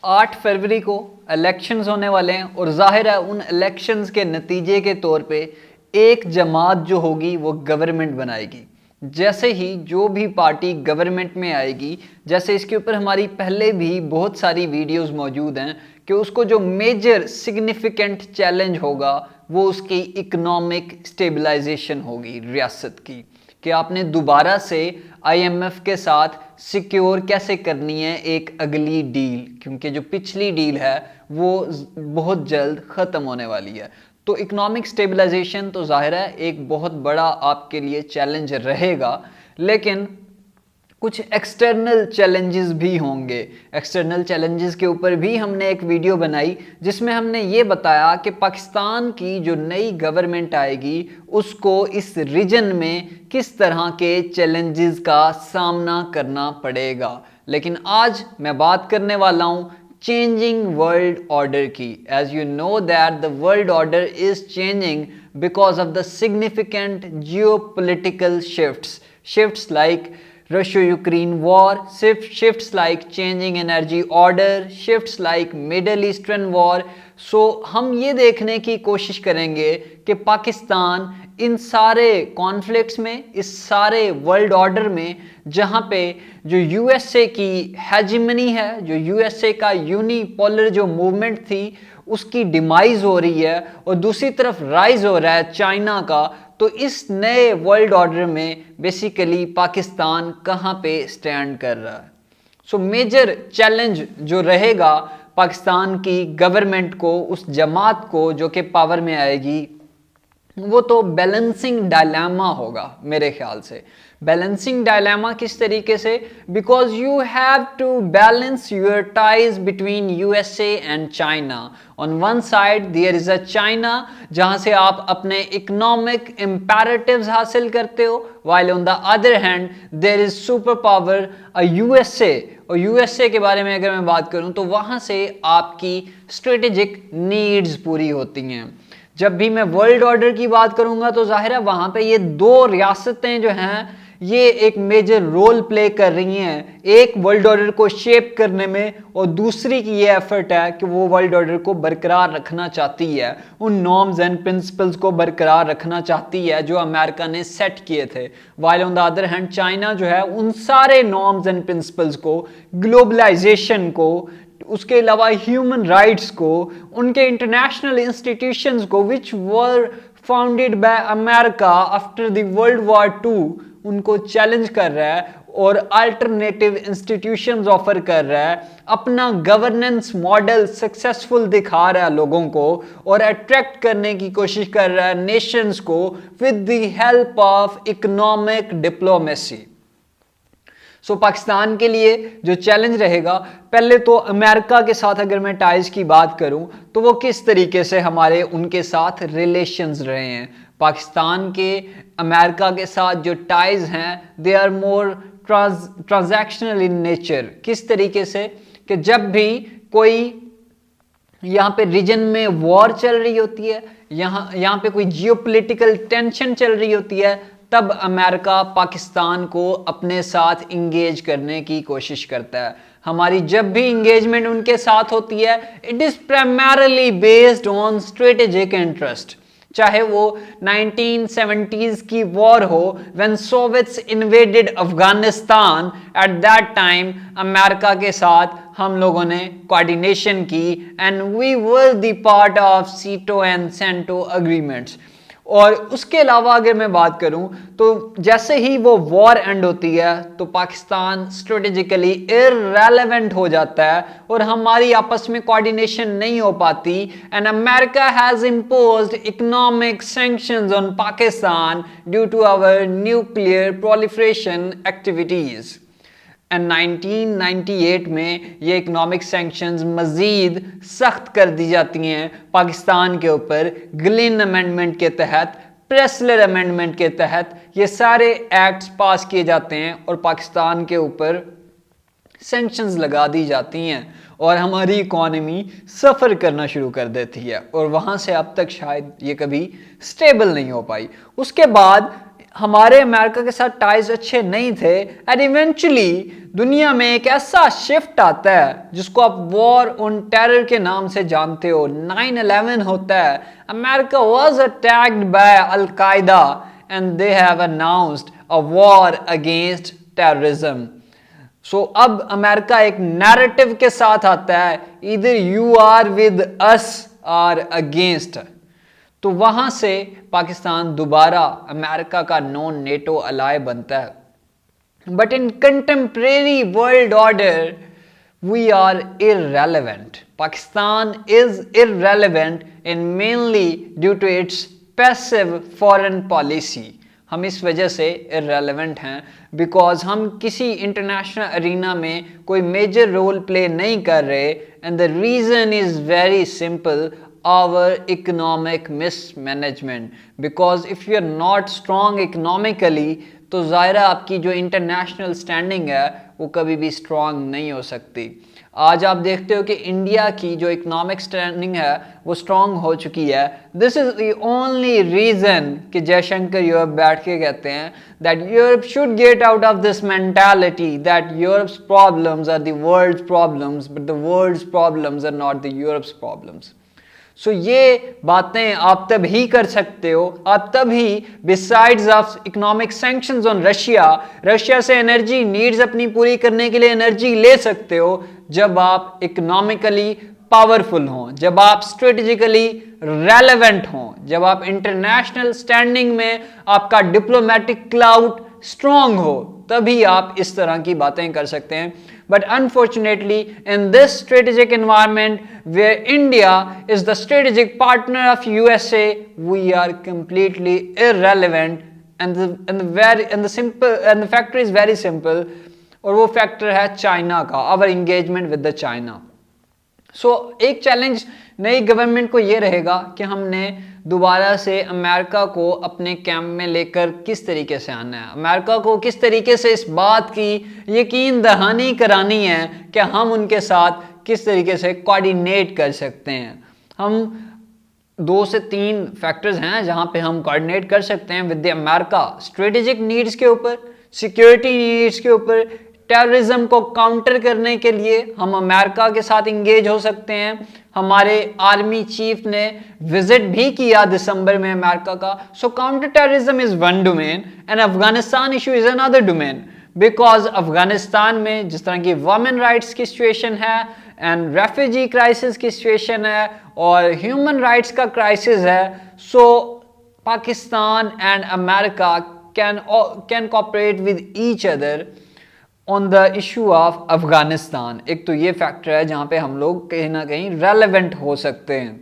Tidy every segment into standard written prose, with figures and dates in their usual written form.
8 फरवरी को इलेक्शंस होने वाले हैं और जाहिर है उन इलेक्शंस के नतीजे के तौर पे एक जमात जो होगी वो गवर्नमेंट बनाएगी। जैसे ही जो भी पार्टी गवर्नमेंट में आएगी, जैसे इसके ऊपर हमारी पहले भी बहुत सारी वीडियोस मौजूद हैं कि उसको जो मेजर सिग्निफिकेंट चैलेंज होगा वो उसकी इकोनॉमिक स्टेबलाइजेशन होगी रियासत की, कि आपने दोबारा से आईएमएफ के साथ सिक्योर कैसे करनी है एक अगली डील, क्योंकि जो पिछली डील है वो बहुत जल्द ख़त्म होने वाली है। तो इकोनॉमिक स्टेबलाइजेशन तो जाहिर है एक बहुत बड़ा आपके लिए चैलेंज रहेगा, लेकिन कुछ एक्सटर्नल चैलेंजेस भी होंगे। एक्सटर्नल चैलेंजेस के ऊपर भी हमने एक वीडियो बनाई जिसमें हमने ये बताया कि पाकिस्तान की जो नई गवर्नमेंट आएगी उसको इस रीजन में किस तरह के चैलेंजेस का सामना करना पड़ेगा। लेकिन आज मैं बात करने वाला हूँ चेंजिंग वर्ल्ड ऑर्डर की। As you know that the world order is changing because of the significant geopolitical shifts like Russia-Ukraine war, shifts like changing energy order, shifts like Middle Eastern war. So हम ये देखने की कोशिश करेंगे कि पाकिस्तान इन सारे conflicts में, इस सारे वर्ल्ड ऑर्डर में, जहाँ पे जो यूएसए की हेजिमनी है, जो यूएसए का यूनिपोलर जो मूवमेंट थी उसकी डिमाइज हो रही है और दूसरी तरफ राइज हो रहा है चाइना का, तो इस नए वर्ल्ड ऑर्डर में बेसिकली पाकिस्तान कहाँ पे स्टैंड कर रहा है। सो मेजर चैलेंज जो रहेगा पाकिस्तान की गवर्नमेंट को, उस जमात को जो कि पावर में आएगी, वो तो बैलेंसिंग डायलेमा होगा मेरे ख्याल से। बैलेंसिंग डायलेमा किस तरीके से? Because you have to balance your ties between USA and China. On one side there is a China जहां से आप अपने इकोनॉमिक इंपैरेटिव्स हासिल करते हो, while on the other hand there is super power USA. और यूएसए के बारे में अगर मैं बात करूं तो वहां से आपकी स्ट्रेटेजिक नीड्स पूरी होती हैं। जब भी मैं वर्ल्ड ऑर्डर की बात करूंगा तो जाहिर है वहां पे ये दो रियासतें जो हैं ये एक मेजर रोल प्ले कर रही हैं एक वर्ल्ड ऑर्डर को शेप करने में, और दूसरी की ये एफर्ट है कि वो वर्ल्ड ऑर्डर को बरकरार रखना चाहती है, उन नॉर्म्स एंड प्रिंसिपल्स को बरकरार रखना चाहती है जो अमेरिका ने सेट किए थे। While on the other hand China जो है उन सारे नॉर्म्स एंड प्रिंसिपल्स को, ग्लोबलाइजेशन को, उसके अलावा ह्यूमन राइट्स को, उनके इंटरनेशनल इंस्टीट्यूशंस को which were founded by America after the World War two, उनको चैलेंज कर रहा है और अल्टरनेटिव इंस्टीट्यूशंस ऑफर कर रहा है, अपना गवर्नेंस मॉडल सक्सेसफुल दिखा रहा है लोगों को और अट्रैक्ट करने की कोशिश कर रहा है नेशंस को with the help of economic diplomacy. So Pakistan के लिए जो चैलेंज रहेगा, पहले तो अमेरिका के साथ अगर मैं टाइज की बात करूं तो वो किस तरीके से हमारे उनके साथ रिलेशंस रहे हैं। पाकिस्तान के अमेरिका के साथ जो टाइज हैं they are more transactional in nature. किस तरीके से कि जब भी कोई यहाँ पे रीजन में वॉर चल रही होती है, यहाँ पे कोई जियोपॉलिटिकल टेंशन चल रही होती है, तब अमेरिका पाकिस्तान को अपने साथ इंगेज करने की कोशिश करता है। हमारी जब भी इंगेजमेंट उनके साथ होती है it is primarily based on strategic interest. चाहे वो 1970s की वॉर हो, when Soviets invaded Afghanistan, at that time America के साथ हम लोगों ने कोऑर्डिनेशन की and we were the part of SEATO and CENTO agreements. और उसके अलावा अगर मैं बात करूं तो जैसे ही वो वॉर एंड होती है तो पाकिस्तान स्ट्रेटेजिकली इररेलेवेंट हो जाता है और हमारी आपस में कोऑर्डिनेशन नहीं हो पाती, and America has imposed economic sanctions on Pakistan due to our nuclear proliferation activities. And 1998 में ये इकोनॉमिक सैंक्शंस मजीद सख्त कर दी जाती हैं पाकिस्तान के ऊपर। ग्लिन अमेंडमेंट के तहत, प्रेसलर अमेंडमेंट के तहत ये सारे एक्ट्स पास किए जाते हैं और पाकिस्तान के ऊपर सैंक्शंस लगा दी जाती हैं और हमारी इकॉनमी सफ़र करना शुरू कर देती है और वहाँ से अब तक शायद ये कभी स्टेबल नहीं हो पाई। उसके बाद हमारे अमेरिका के साथ टाइज अच्छे नहीं थे एंड इवेंचुअली दुनिया में एक ऐसा शिफ्ट आता है जिसको आप वॉर ऑन टेरर के नाम से जानते हो। 9/11 होता है, America was attacked by Al Qaeda and they have announced a war against terrorism. So अब अमेरिका एक नैरेटिव के साथ आता है, इधर यू आर विद अस और अगेंस्ट। तो वहां से पाकिस्तान दोबारा अमेरिका का नॉन नेटो अलाय बनता है। But in contemporary world order we are irrelevant. Pakistan is irrelevant in mainly due to its passive foreign policy. हम इस वजह से इररेलेवेंट हैं बिकॉज हम किसी इंटरनेशनल अरीना में कोई मेजर रोल प्ले नहीं कर रहे and the reason is very simple, our economic mismanagement, because if you are not strong economically तो ज़ाहिर है आपकी जो इंटरनेशनल स्टैंडिंग है वो कभी भी स्ट्रांग नहीं हो सकती। आज आप देखते हो कि इंडिया की जो इकोनॉमिक स्टैंडिंग है वो स्ट्रांग हो चुकी है। This is the only reason कि जयशंकर यूरोप बैठ के कहते हैं that Europe should get out of this mentality that Europe's problems are the world's problems but the world's problems are not the Europe's problems. So ये बातें आप तब ही कर सकते हो, आप तब ही besides of economic sanctions on Russia से एनर्जी नीड्स अपनी पूरी करने के लिए एनर्जी ले सकते हो जब आप इकोनॉमिकली पावरफुल हों, जब आप स्ट्रेटेजिकली रेलेवेंट हों, जब आप इंटरनेशनल स्टैंडिंग में आपका डिप्लोमेटिक क्लाउड स्ट्रांग हो, तभी आप इस तरह की बातें कर सकते हैं। But unfortunately, in this strategic environment where India is the strategic partner of USA, we are completely irrelevant, and the factor is very simple, और वो factor है चाइना का, our engagement with the China. So एक challenge नई government को ये रहेगा कि हमने दोबारा से अमेरिका को अपने कैंप में लेकर किस तरीके से आना है, अमेरिका को किस तरीके से इस बात की यकीन दहानी करानी है कि हम उनके साथ किस तरीके से कोऑर्डिनेट कर सकते हैं। हम 2 से 3 फैक्टर्स हैं जहां पे हम कोऑर्डिनेट कर सकते हैं विद अमेरिका, स्ट्रेटेजिक नीड्स के ऊपर, सिक्योरिटी नीड्स के ऊपर, टेररिज्म को काउंटर करने के लिए हम अमेरिका के साथ इंगेज हो सकते हैं। हमारे आर्मी चीफ ने विजिट भी किया दिसंबर में अमेरिका का। So counter terrorism is one domain and Afghanistan issue is another domain, because Afghanistan में जिस तरह की वुमेन राइट्स की सिचुएशन है एंड रेफ्यूजी क्राइसिस की सिचुएशन है और ह्यूमन राइट्स का क्राइसिस है, so Pakistan and America can cooperate with each other on the issue of Afghanistan. एक तो ये फैक्टर है जहां पे हम लोग कहीं ना कहीं रेलेवेंट हो सकते हैं।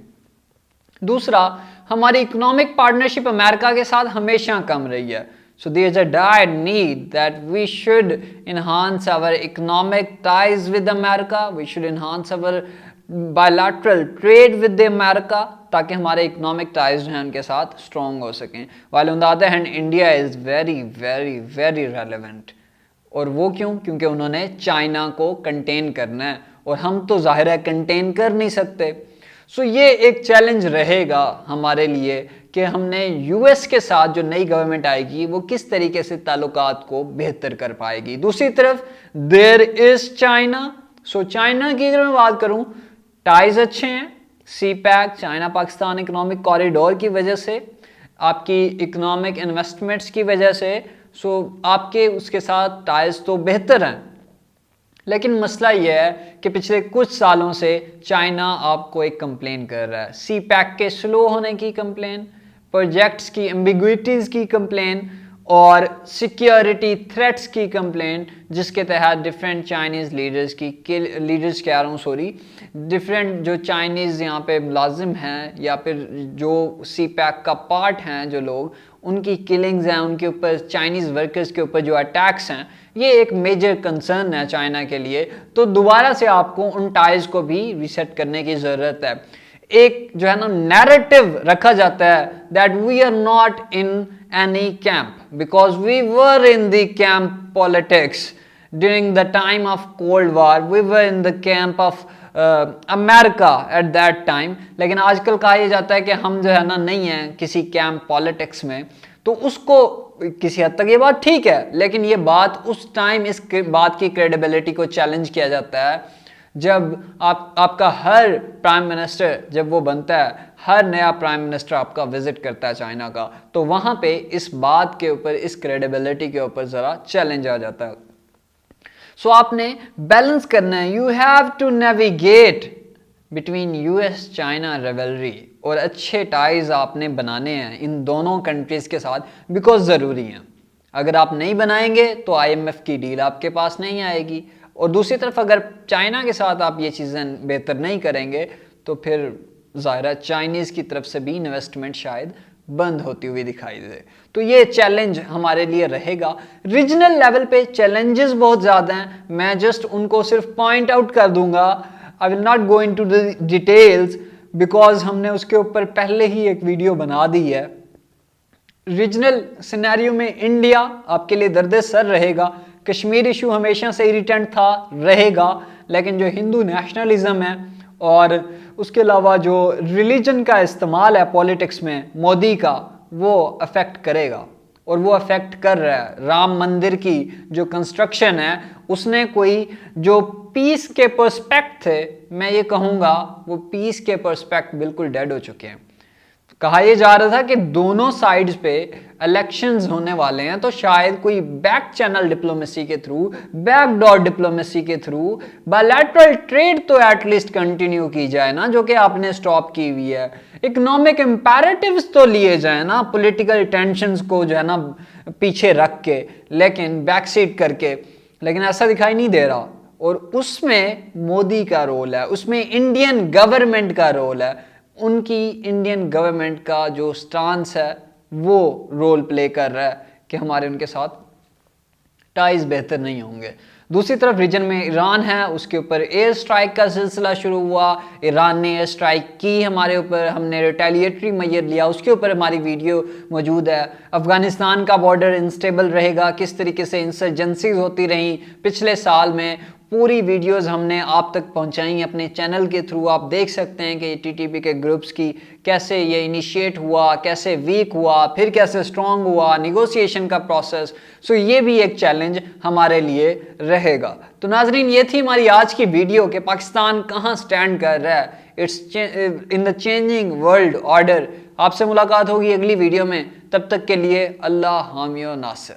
दूसरा, हमारी इकोनॉमिक पार्टनरशिप अमेरिका के साथ हमेशा कम रही है। So there is a direct need that we should enhance our economic ties with America, we should enhance our bilateral trade with America, ताकि हमारे इकोनॉमिक टाइज जो हैं उनके साथ स्ट्रॉन्ग हो सकें। While on the other hand India is very very very relevant. और वो क्यों? क्योंकि उन्होंने चाइना को कंटेन करना है और हम तो जाहिर है कंटेन कर नहीं सकते। सो ये एक चैलेंज रहेगा हमारे लिए कि हमने यूएस के साथ जो नई गवर्नमेंट आएगी वो किस तरीके से ताल्लुकात को बेहतर कर पाएगी। दूसरी तरफ there is China. So China की अगर मैं बात करूं, टाइज अच्छे हैं, CPEC China Pakistan economic corridor की वजह से, आपकी इकोनॉमिक इन्वेस्टमेंट्स की वजह से, सो आपके उसके साथ टाइज तो बेहतर हैं। लेकिन मसला यह है कि पिछले कुछ सालों से चाइना आपको एक कंप्लेन कर रहा है, सीपैक के स्लो होने की कंप्लेन, प्रोजेक्ट्स की एम्बिग्विटीज़ की कंप्लेन और सिक्योरिटी थ्रेट्स की कंप्लेन, जिसके तहत डिफरेंट चाइनीज़ डिफरेंट जो चाइनीज़ यहाँ पे मुलाजिम हैं या फिर जो सीपैक का पार्ट हैं जो लोग, उनकी किलिंग्स हैं, उनके ऊपर चाइनीज़ वर्कर्स के ऊपर जो अटैक्स हैं, ये एक मेजर कंसर्न है चाइना के लिए। तो दोबारा से आपको उन टाइज को भी रीसेट करने की ज़रूरत है। एक जो है ना नैरेटिव रखा जाता है that we are not in any camp because we were in the camp politics during the time of cold war, we were in the camp of America at that time. लेकिन आजकल कहा यह जाता है कि हम जो है ना नहीं हैं किसी कैंप पॉलिटिक्स में। तो उसको किसी हद तक ये बात ठीक है, लेकिन ये बात उस टाइम इस बात की क्रेडिबिलिटी को चैलेंज किया जाता है जब आपका हर प्राइम मिनिस्टर जब वो बनता है, हर नया प्राइम मिनिस्टर आपका विजिट करता है चाइना का, तो वहां पे इस बात के ऊपर, इस क्रेडिबिलिटी के ऊपर जरा चैलेंज आ जाता है। सो आपने बैलेंस करना है, you have to navigate between US China rivalry, और अच्छे टाइज आपने बनाने हैं इन दोनों कंट्रीज के साथ, बिकॉज ज़रूरी हैं। अगर आप नहीं बनाएंगे तो आईएमएफ की डील आपके पास नहीं आएगी, और दूसरी तरफ अगर चाइना के साथ आप ये चीज़ें बेहतर नहीं करेंगे तो फिर ज़ाहिर चाइनीज़ की तरफ से भी इन्वेस्टमेंट शायद बंद होती हुई दिखाई दे। तो ये चैलेंज हमारे लिए रहेगा। रीजनल लेवल पे चैलेंजेस बहुत ज़्यादा हैं, मैं जस्ट उनको सिर्फ पॉइंट आउट कर दूंगा। I will not go into the details because हमने उसके ऊपर पहले ही एक वीडियो बना दी है। रीजनल सिनेरियो में इंडिया आपके लिए दर्द सर रहेगा, कश्मीर इशू हमेशा से इरिटेंट था, रहेगा, लेकिन जो हिंदू नेशनलिज्म है और उसके अलावा जो रिलीजन का इस्तेमाल है पॉलिटिक्स में मोदी का, वो अफेक्ट करेगा, और वो अफेक्ट कर रहा है। राम मंदिर की जो कंस्ट्रक्शन है उसने कोई जो पीस के पर्सपेक्ट थे, मैं ये कहूँगा वो पीस के पर्सपेक्ट बिल्कुल डेड हो चुके हैं। कहा यह जा रहा था कि दोनों साइड्स पे इलेक्शंस होने वाले हैं, तो शायद कोई बैक चैनल डिप्लोमेसी के थ्रू, बैकडोर डिप्लोमेसी के थ्रू बायलैटरल ट्रेड तो एटलीस्ट कंटिन्यू की जाए ना, जो कि आपने स्टॉप की हुई है। इकोनॉमिक इंपैरेटिव्स तो लिए जाए ना, पॉलिटिकल टेंशंस को जो है ना पीछे रख के, लेकिन बैकसीट करके, लेकिन ऐसा दिखाई नहीं दे रहा। और उसमें मोदी का रोल है, उसमें इंडियन गवर्नमेंट का रोल है, उनकी इंडियन गवर्नमेंट का जो स्टांस है वो रोल प्ले कर रहा है कि हमारे उनके साथ टाइज बेहतर नहीं होंगे। दूसरी तरफ रीजन में ईरान है, उसके ऊपर एयर स्ट्राइक का सिलसिला शुरू हुआ, ईरान ने एयर स्ट्राइक की हमारे ऊपर, हमने रिटेलिएटरी मेजर लिया, उसके ऊपर हमारी वीडियो मौजूद है। अफगानिस्तान का बॉर्डर इंस्टेबल रहेगा, किस तरीके से इंसर्जेंसीज होती रहीं पिछले साल में, पूरी वीडियोस हमने आप तक पहुंचाई अपने चैनल के थ्रू। आप देख सकते हैं कि टीटीपी के ग्रुप्स की कैसे ये इनिशिएट हुआ, कैसे वीक हुआ, फिर कैसे स्ट्रांग हुआ, निगोशिएशन का प्रोसेस। सो ये भी एक चैलेंज हमारे लिए रहेगा। तो नाजरीन, ये थी हमारी आज की वीडियो कि पाकिस्तान कहाँ स्टैंड कर रहा है it's in the changing world order. आपसे मुलाकात होगी अगली वीडियो में, तब तक के लिए अल्लाह हामी व नासिर।